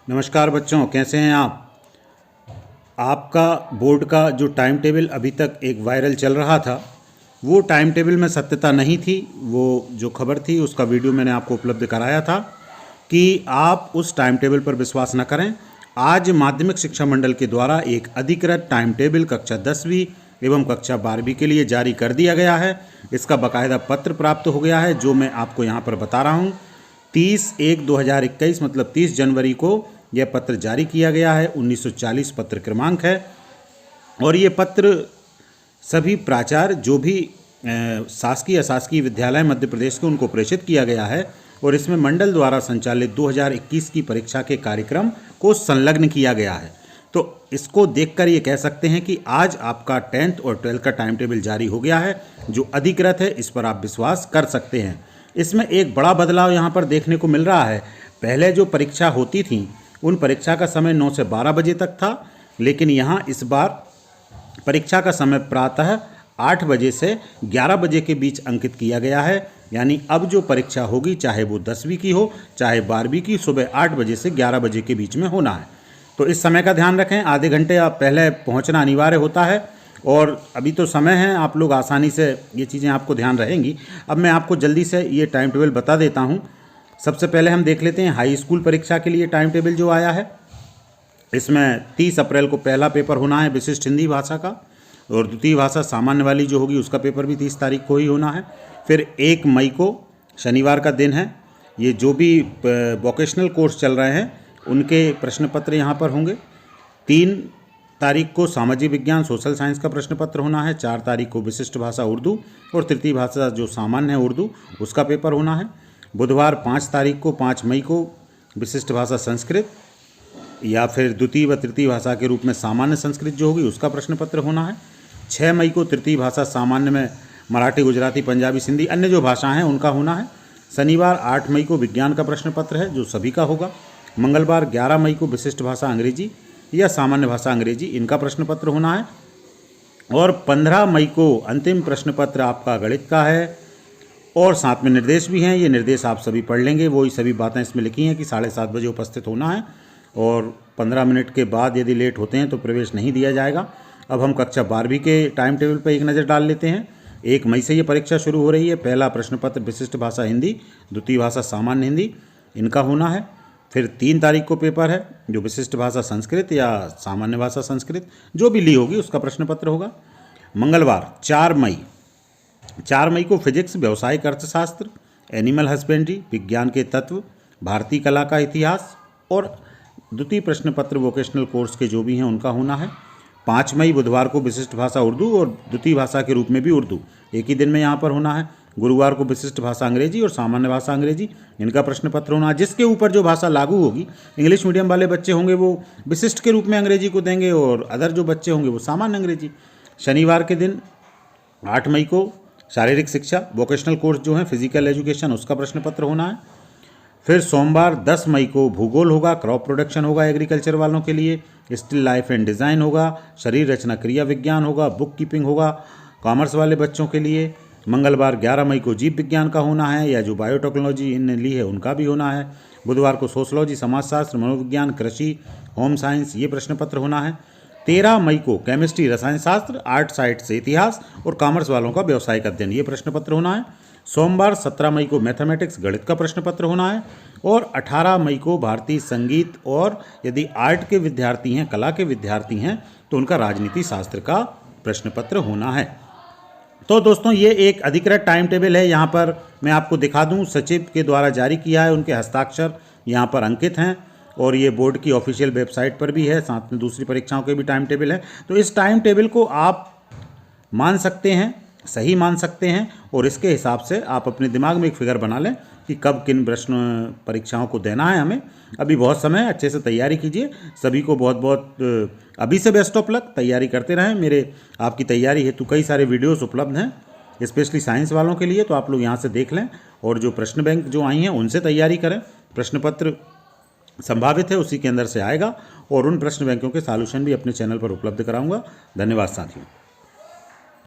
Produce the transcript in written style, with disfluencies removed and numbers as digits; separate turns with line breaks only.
नमस्कार बच्चों, कैसे हैं आप। आपका बोर्ड का जो टाइम टेबल अभी तक एक वायरल चल रहा था, वो टाइम टेबल में सत्यता नहीं थी। वो जो खबर थी उसका वीडियो मैंने आपको उपलब्ध कराया था कि आप उस टाइम टेबल पर विश्वास न करें। आज माध्यमिक शिक्षा मंडल के द्वारा एक अधिकृत टाइम टेबल कक्षा 10वीं एवं कक्षा 12वीं के लिए जारी कर दिया गया है। इसका बाकायदा पत्र प्राप्त हो गया है, जो मैं आपको यहाँ पर बता रहा हूँ। 30/1/2021 मतलब 30 जनवरी को यह पत्र जारी किया गया है। 1940 पत्र क्रमांक है। और ये पत्र सभी प्राचार्य जो भी शासकीय अशासकीय विद्यालय मध्य प्रदेश के उनको प्रेषित किया गया है। और इसमें मंडल द्वारा संचालित 2021 की परीक्षा के कार्यक्रम को संलग्न किया गया है। तो इसको देखकर ये कह सकते हैं कि आज आपका 10th और 12th का टाइम टेबल जारी हो गया है, जो अधिकृत है। इस पर आप विश्वास कर सकते हैं। इसमें एक बड़ा बदलाव यहाँ पर देखने को मिल रहा है। पहले जो परीक्षा होती थी उन परीक्षा का समय 9 से 12 बजे तक था, लेकिन यहाँ इस बार परीक्षा का समय प्रातः 8 बजे से 11 बजे के बीच अंकित किया गया है। यानी अब जो परीक्षा होगी, चाहे वो 10वीं की हो चाहे 12वीं की, सुबह 8 बजे से 11 बजे के बीच में होना है। तो इस समय का ध्यान रखें। आधे घंटे आप पहले पहुँचना अनिवार्य होता है। और अभी तो समय है, आप लोग आसानी से ये चीज़ें आपको ध्यान रहेंगी। अब मैं आपको जल्दी से ये टाइम टेबल बता देता हूँ। सबसे पहले हम देख लेते हैं हाई स्कूल परीक्षा के लिए टाइम टेबल जो आया है। इसमें 30 अप्रैल को पहला पेपर होना है विशिष्ट हिंदी भाषा का, और द्वितीय भाषा सामान्य वाली जो होगी उसका पेपर भी 30 तारीख को ही होना है। फिर 1 मई को शनिवार का दिन है। ये जो भी वोकेशनल कोर्स चल रहे हैं उनके प्रश्न पत्र यहाँ पर होंगे। 3 तारीख को सामाजिक विज्ञान सोशल साइंस का प्रश्न पत्र होना है। 4 तारीख को विशिष्ट भाषा उर्दू और तृतीय भाषा जो सामान्य है उर्दू, उसका पेपर होना है। बुधवार 5 तारीख को 5 मई को विशिष्ट भाषा संस्कृत या फिर द्वितीय व तृतीय भाषा के रूप में सामान्य संस्कृत जो होगी उसका प्रश्न पत्र होना है। 6 मई को तृतीय भाषा सामान्य में मराठी, गुजराती, पंजाबी, सिंधी, अन्य जो भाषाएं हैं उनका होना है। शनिवार 8 मई को विज्ञान का प्रश्न पत्र है जो सभी का होगा। मंगलवार 11 मई को विशिष्ट भाषा अंग्रेजी या सामान्य भाषा अंग्रेजी, इनका प्रश्न पत्र होना है। और 15 मई को अंतिम प्रश्न पत्र आपका गणित का है। और साथ में निर्देश भी हैं। ये निर्देश आप सभी पढ़ लेंगे। वही सभी बातें इसमें लिखी हैं कि 7:30 बजे उपस्थित होना है और 15 मिनट के बाद यदि लेट होते हैं तो प्रवेश नहीं दिया जाएगा। अब हम कक्षा 12वीं के टाइम टेबल पर एक नज़र डाल लेते हैं। 1 मई से ये परीक्षा शुरू हो रही है। पहला प्रश्न पत्र विशिष्ट भाषा हिंदी, द्वितीय भाषा सामान्य हिंदी, इनका होना है। फिर 3 तारीख को पेपर है जो विशिष्ट भाषा संस्कृत या सामान्य भाषा संस्कृत जो भी ली होगी उसका प्रश्न पत्र होगा। मंगलवार 4 मई को फिजिक्स, व्यावसायिक अर्थशास्त्र, एनिमल हस्बेंड्री, विज्ञान के तत्व, भारतीय कला का इतिहास और द्वितीय प्रश्न पत्र वोकेशनल कोर्स के जो भी हैं उनका होना है। 5 मई बुधवार को विशिष्ट भाषा उर्दू और द्वितीय भाषा के रूप में भी उर्दू, एक ही दिन में यहाँ पर होना है। गुरुवार को विशिष्ट भाषा अंग्रेजी और सामान्य भाषा अंग्रेजी, इनका प्रश्न पत्र होना है। जिसके ऊपर जो भाषा लागू होगी, इंग्लिश मीडियम वाले बच्चे होंगे वो विशिष्ट के रूप में अंग्रेजी को देंगे और अदर जो बच्चे होंगे वो सामान्य अंग्रेजी। शनिवार के दिन 8 मई को शारीरिक शिक्षा, वोकेशनल कोर्स जो है फिजिकल एजुकेशन, उसका प्रश्न पत्र होना है। फिर सोमवार 10 मई को भूगोल होगा, क्रॉप प्रोडक्शन होगा एग्रीकल्चर वालों के लिए, स्टिल लाइफ एंड डिज़ाइन होगा, शरीर रचना क्रिया विज्ञान होगा, बुक कीपिंग होगा कॉमर्स वाले बच्चों के लिए। मंगलवार 11 मई को जीव विज्ञान का होना है या जो बायोटेक्नोलॉजी इनने ली है उनका भी होना है। बुधवार को सोशलॉजी, समाजशास्त्र, मनोविज्ञान, कृषि, होम साइंस, ये प्रश्न पत्र होना है। 13 मई को केमिस्ट्री, रसायन शास्त्र, आर्ट साइड से इतिहास और कॉमर्स वालों का व्यावसायिक अध्ययन, ये प्रश्न पत्र होना है। सोमवार 17 मई को मैथमेटिक्स, गणित का प्रश्न पत्र होना है। और 18 मई को भारतीय संगीत और यदि आर्ट के विद्यार्थी हैं, कला के विद्यार्थी हैं, तो उनका राजनीति शास्त्र का प्रश्न पत्र होना है। तो दोस्तों, ये एक अधिकृत टाइम टेबल है। यहाँ पर मैं आपको दिखा दूँ, सचिव के द्वारा जारी किया है, उनके हस्ताक्षर यहाँ पर अंकित हैं और ये बोर्ड की ऑफिशियल वेबसाइट पर भी है। साथ में दूसरी परीक्षाओं के भी टाइम टेबल है। तो इस टाइम टेबल को आप मान सकते हैं, सही मान सकते हैं, और इसके हिसाब से आप अपने दिमाग में एक फिगर बना लें कि कब किन प्रश्न परीक्षाओं को देना है हमें। अभी बहुत समय है, अच्छे से तैयारी कीजिए। सभी को बहुत बहुत अभी से बेस्ट ऑफ लक। तैयारी करते रहें। मेरे आपकी तैयारी हेतु कई सारे वीडियोस उपलब्ध हैं, स्पेशली साइंस वालों के लिए, तो आप लोग यहाँ से देख लें। और जो प्रश्न बैंक जो आई हैं उनसे तैयारी करें। प्रश्न पत्र संभावित है उसी के अंदर से आएगा, और उन प्रश्न बैंकों के सॉल्यूशन भी अपने चैनल पर उपलब्ध कराऊंगा। धन्यवाद साथियों।